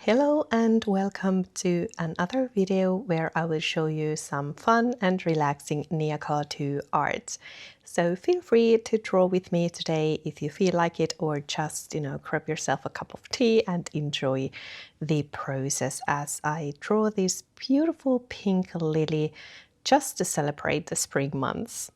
Hello and welcome to another video where I will show you some fun and relaxing Neocolor II art. So feel free to draw with me today if you feel like it, or just, grab yourself a cup of tea and enjoy the process as I draw this beautiful pink lily just to celebrate the spring months.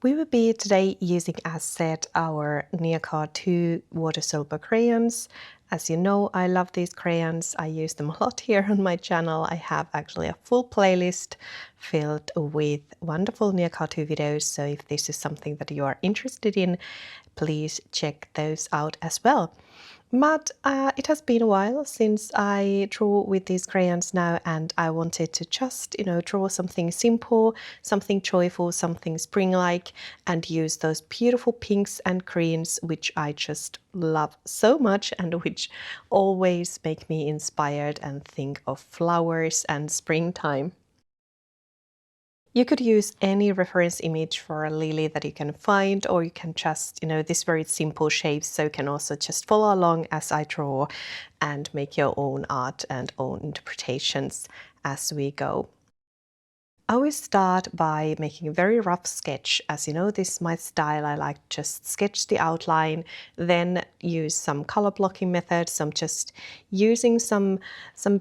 We will be today using, as said, our Neocolor II water-soluble crayons. As you know, I love these crayons. I use them a lot here on my channel. I have actually a full playlist filled with wonderful Neocolor II videos. So if this is something that you are interested in, please check those out as well. But it has been a while since I drew with these crayons now, and I wanted to just, draw something simple, something joyful, something spring-like, and use those beautiful pinks and greens, which I just love so much and which always make me inspired and think of flowers and springtime. You could use any reference image for a lily that you can find, or you can just, this very simple shapes, so you can also just follow along as I draw and make your own art and own interpretations as we go. I always start by making a very rough sketch. As you know, this is my style. I like to just sketch the outline, then use some color blocking methods. So I'm just using some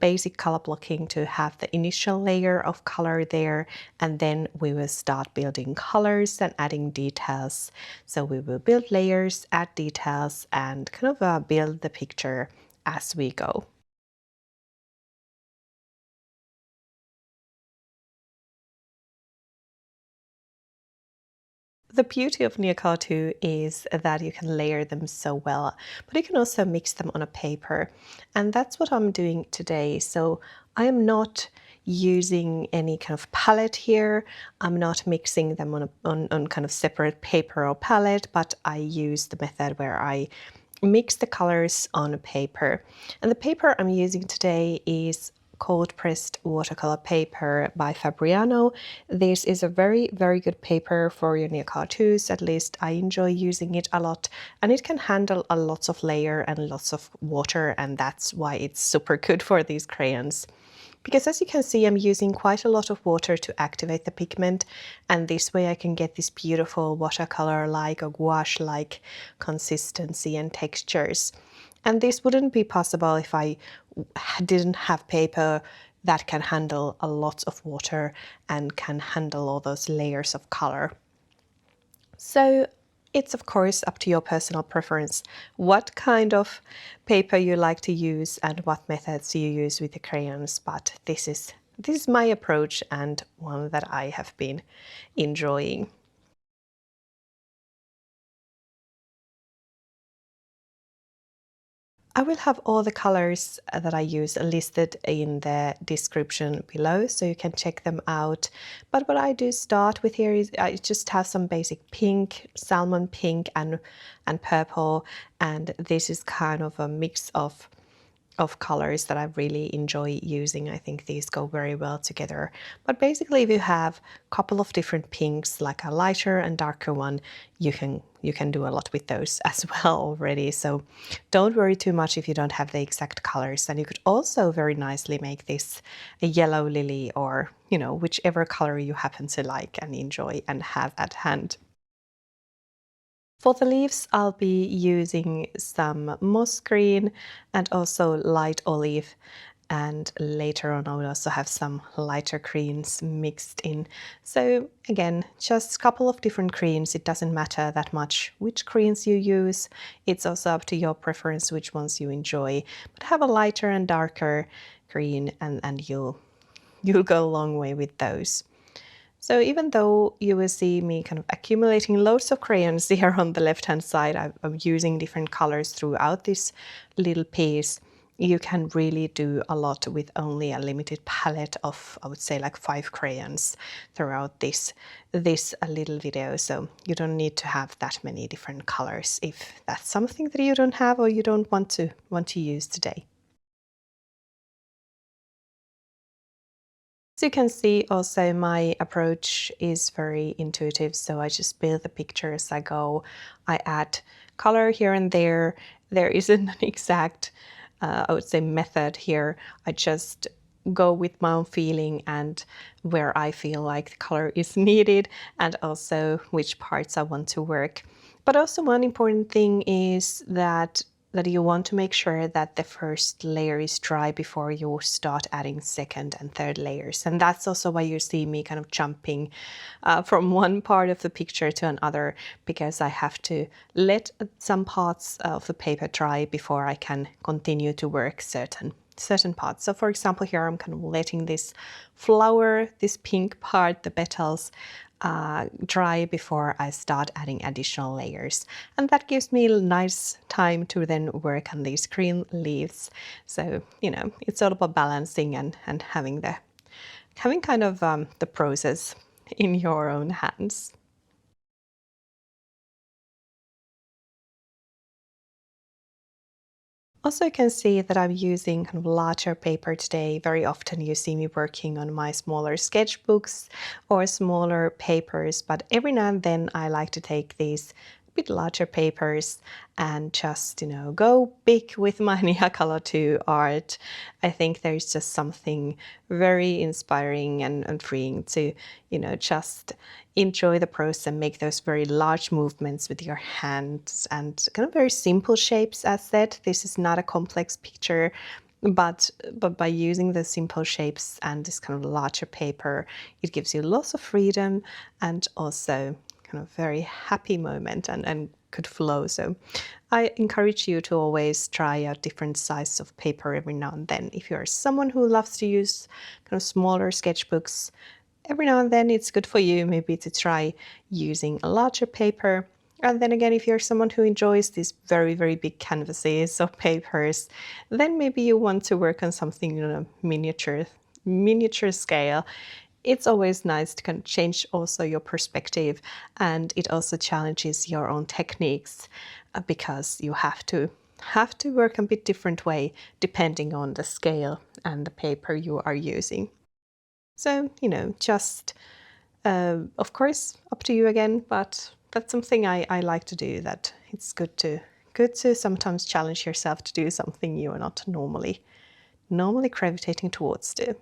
basic color blocking to have the initial layer of color there, and then we will start building colors and adding details. So we will build layers, add details, and kind of build the picture as we go. The beauty of Neocolor II is that you can layer them so well, but you can also mix them on a paper. And that's what I'm doing today. So I am not using any kind of palette here. I'm not mixing them on kind of separate paper or palette, but I use the method where I mix the colors on a paper. And the paper I'm using today is cold pressed watercolor paper by Fabriano. This is a very, very good paper for your Neocolor IIs. At least I enjoy using it a lot, and it can handle a lot of layer and lots of water, and that's why it's super good for these crayons. Because as you can see, I'm using quite a lot of water to activate the pigment, and this way I can get this beautiful watercolor-like or gouache-like consistency and textures. And this wouldn't be possible if I didn't have paper that can handle a lot of water and can handle all those layers of color. So it's of course up to your personal preference what kind of paper you like to use and what methods you use with the crayons, but this is my approach and one that I have been enjoying. I will have all the colors that I use listed in the description below, so you can check them out. But what I do start with here is I just have some basic pink, salmon pink and purple, and this is kind of a mix of colors that I really enjoy using. I think these go very well together. But basically, if you have a couple of different pinks, like a lighter and darker one, you can do a lot with those as well already. So don't worry too much if you don't have the exact colors. And you could also very nicely make this a yellow lily, or whichever color you happen to like and enjoy and have at hand. For the leaves, I'll be using some moss green and also light olive, and later on I will also have some lighter greens mixed in. So again, just a couple of different greens. It doesn't matter that much which greens you use. It's also up to your preference which ones you enjoy. But have a lighter and darker green, and you'll go a long way with those. So even though you will see me kind of accumulating loads of crayons here on the left-hand side, I'm using different colors throughout this little piece, you can really do a lot with only a limited palette of, I would say, like 5 crayons throughout this little video. So you don't need to have that many different colors if that's something that you don't have or you don't want to use today. As you can see, also my approach is very intuitive, so I just build the picture as I go. I add color here and there. There isn't an exact, I would say, method here. I just go with my own feeling and where I feel like the color is needed, and also which parts I want to work. But also one important thing is that you want to make sure that the first layer is dry before you start adding second and third layers. And that's also why you see me kind of jumping from one part of the picture to another, because I have to let some parts of the paper dry before I can continue to work certain parts. So for example, here I'm kind of letting this flower, this pink part, the petals, dry before I start adding additional layers, and that gives me a nice time to then work on these green leaves. So it's all about balancing and having kind of the process in your own hands. Also, you can see that I'm using kind of larger paper today. Very often you see me working on my smaller sketchbooks or smaller papers, but every now and then I like to take these bit larger papers and just, go big with my Neocolor II art. I think there's just something very inspiring and freeing to, just enjoy the process and make those very large movements with your hands and kind of very simple shapes. As said, this is not a complex picture, but by using the simple shapes and this kind of larger paper, it gives you lots of freedom and also kind of very happy moment and good flow. So I encourage you to always try out different sizes of paper every now and then. If you're someone who loves to use kind of smaller sketchbooks, every now and then it's good for you maybe to try using a larger paper. And then again, if you're someone who enjoys these very, very big canvases of papers, then maybe you want to work on something on a miniature scale. It's always nice to kind of change also your perspective, and it also challenges your own techniques because you have to work a bit different way depending on the scale and the paper you are using. So, just of course up to you again, but that's something I like to do, that it's good to sometimes challenge yourself to do something you are not normally gravitating towards do.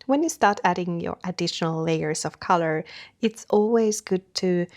When you start adding your additional layers of color, it's always good to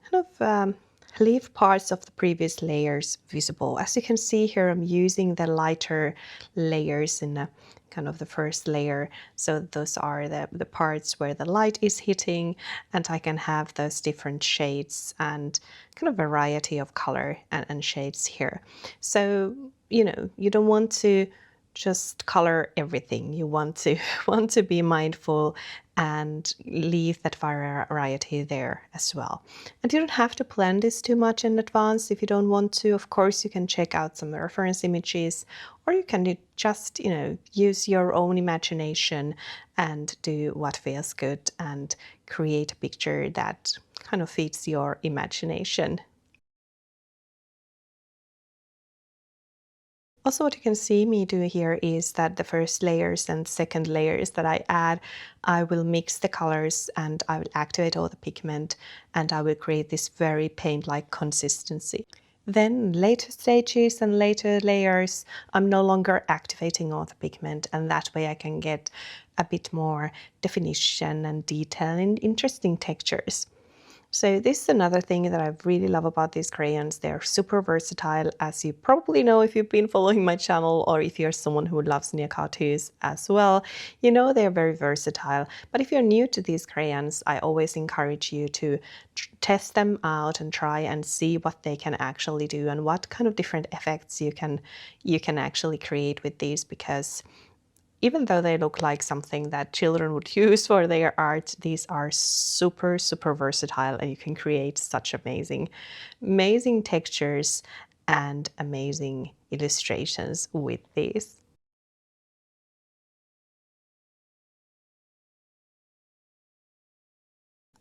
kind of leave parts of the previous layers visible. As you can see here, I'm using the lighter layers in the kind of the first layer. So those are the parts where the light is hitting, and I can have those different shades and kind of variety of color and shades here. So, you don't want to just color everything. You want to want to be mindful and leave that variety there as well. And you don't have to plan this too much in advance if you don't want to. Of course, you can check out some reference images, or you can just, use your own imagination and do what feels good and create a picture that kind of fits your imagination. Also, what you can see me do here is that the first layers and second layers that I add, I will mix the colors and I will activate all the pigment, and I will create this very paint-like consistency. Then later stages and later layers, I'm no longer activating all the pigment, and that way I can get a bit more definition and detail and interesting textures. So this is another thing that I really love about these crayons. They're super versatile, as you probably know if you've been following my channel, or if you're someone who loves Neocolor IIs as well. They're very versatile. But if you're new to these crayons, I always encourage you to test them out and try and see what they can actually do and what kind of different effects you can actually create with these, because even though they look like something that children would use for their art, these are super, super versatile, and you can create such amazing textures and amazing illustrations with these.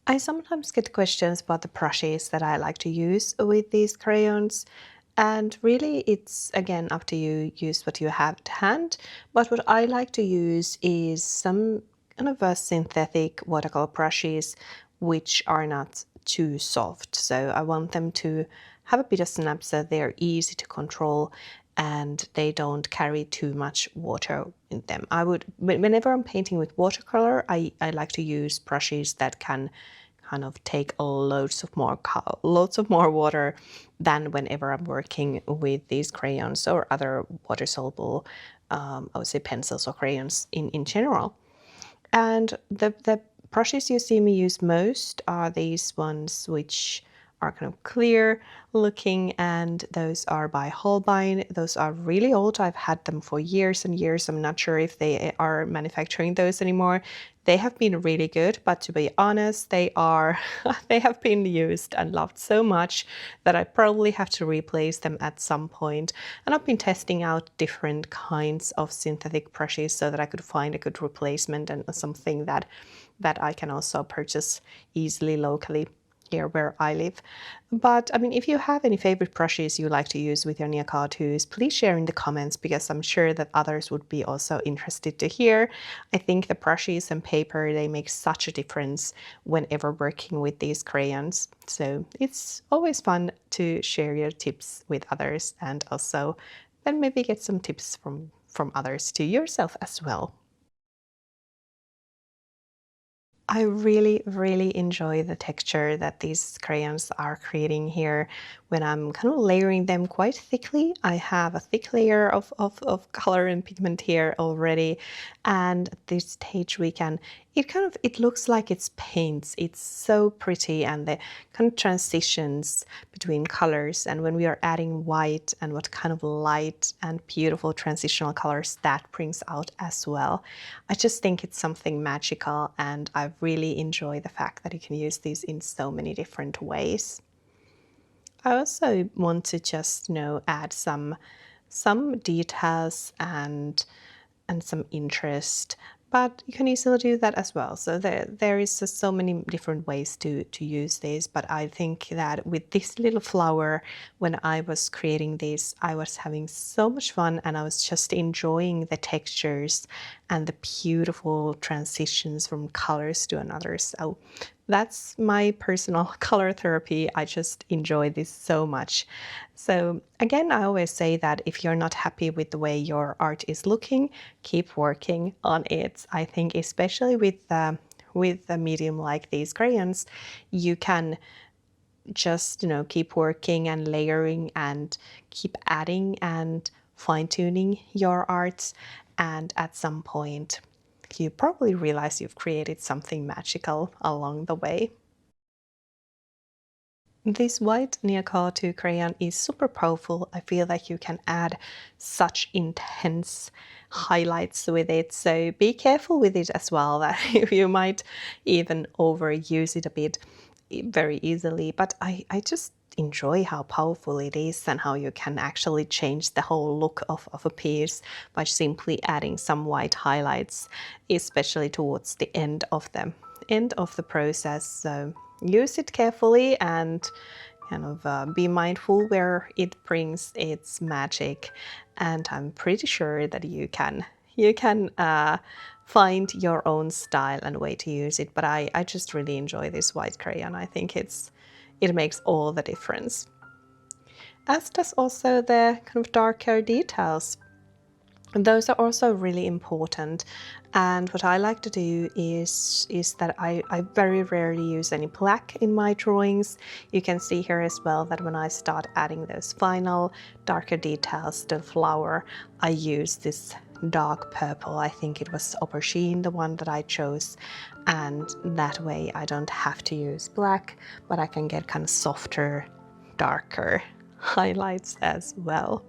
I sometimes get questions about the brushes that I like to use with these crayons. And really, it's again up to you, use what you have at hand. But what I like to use is some kind of a synthetic watercolor brushes, which are not too soft. So I want them to have a bit of snap so they're easy to control and they don't carry too much water in them. Whenever I'm painting with watercolor, I like to use brushes that can kind of take loads of more water than whenever I'm working with these crayons or other water soluble, I would say pencils or crayons in general. And the brushes you see me use most are these ones which are kind of clear looking, and those are by Holbein. Those are really old. I've had them for years and years. I'm not sure if they are manufacturing those anymore. They have been really good, but to be honest, they have been used and loved so much that I probably have to replace them at some point. And I've been testing out different kinds of synthetic brushes so that I could find a good replacement and something that I can also purchase easily locally here where I live. But I mean, if you have any favorite brushes you like to use with your Neocolor IIs, please share in the comments, because I'm sure that others would be also interested to hear. I think the brushes and paper, they make such a difference whenever working with these crayons. So it's always fun to share your tips with others, and also then maybe get some tips from others to yourself as well. I really, really enjoy the texture that these crayons are creating here when I'm kind of layering them quite thickly. I have a thick layer of color and pigment here already, and at this stage it looks like it's paints. It's so pretty, and the kind of transitions between colors, and when we are adding white and what kind of light and beautiful transitional colors that brings out as well. I just think it's something magical, and I really enjoy the fact that you can use these in so many different ways. I also want to just, add some details and some interest, but you can easily do that as well. So there is just so many different ways to use this, but I think that with this little flower, when I was creating this, I was having so much fun, and I was just enjoying the textures and the beautiful transitions from colors to another. So that's my personal color therapy. I just enjoy this so much. So again, I always say that if you're not happy with the way your art is looking, keep working on it. I think especially with a medium like these crayons, you can just, keep working and layering and keep adding and fine-tuning your art. And at some point, you probably realize you've created something magical along the way. This white Neocolor II crayon is super powerful. I feel like you can add such intense highlights with it, so be careful with it as well, that you might even overuse it a bit very easily. But I just enjoy how powerful it is and how you can actually change the whole look of a piece by simply adding some white highlights, especially towards the end of the process. So use it carefully and kind of be mindful where it brings its magic, and I'm pretty sure that you can find your own style and way to use it. But I just really enjoy this white crayon. I think it makes all the difference, as does also the kind of darker details. And those are also really important. And what I like to do is that I very rarely use any black in my drawings. You can see here as well that when I start adding those final darker details to the flower, I use this dark purple. I think it was aubergine, the one that I chose. And that way I don't have to use black, but I can get kind of softer, darker highlights as well.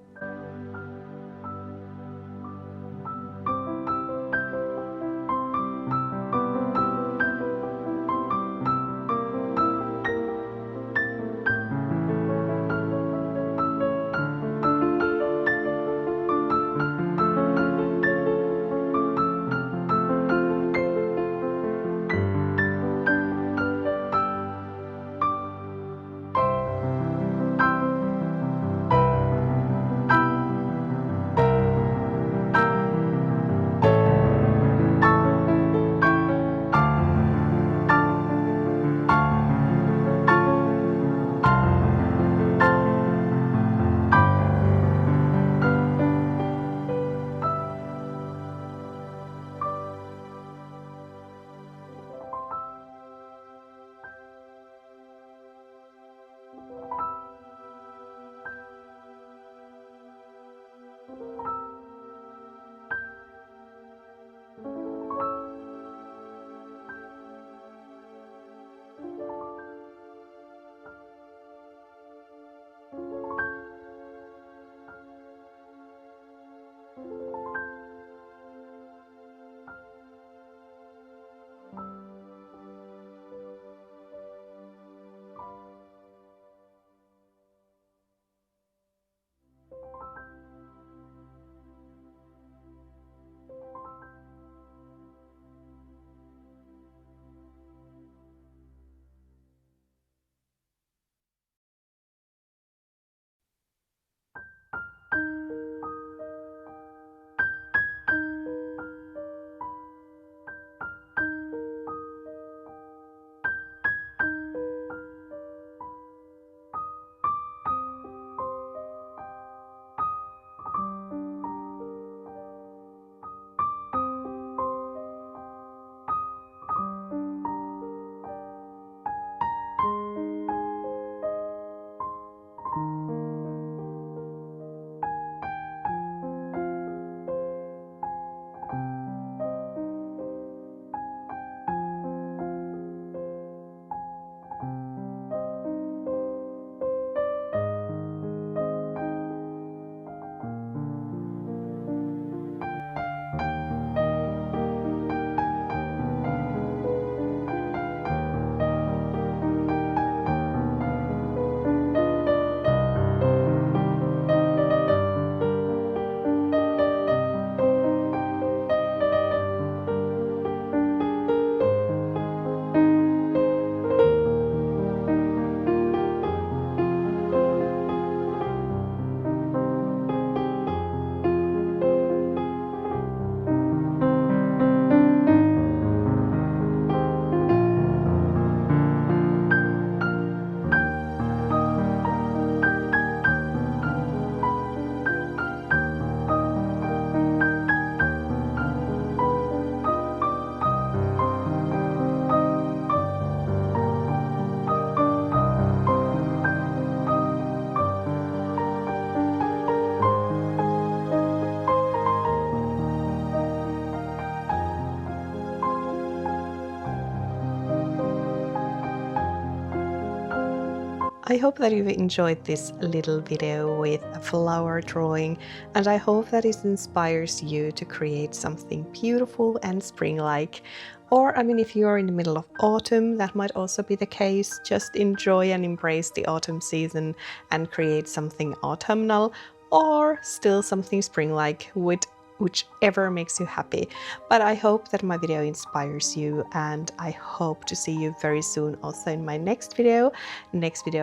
I hope that you've enjoyed this little video with a flower drawing, and I hope that it inspires you to create something beautiful and spring-like. Or, I mean, if you're in the middle of autumn, that might also be the case. Just enjoy and embrace the autumn season and create something autumnal, or still something spring-like, with whichever makes you happy. But I hope that my video inspires you, and I hope to see you very soon also in my next video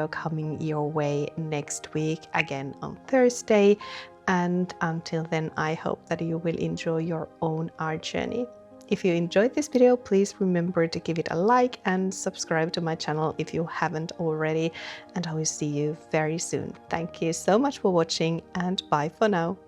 coming your way next week, again on Thursday. And until then, I hope that you will enjoy your own art journey. If you enjoyed this video, please remember to give it a like and subscribe to my channel if you haven't already, and I will see you very soon. Thank you so much for watching, and bye for now.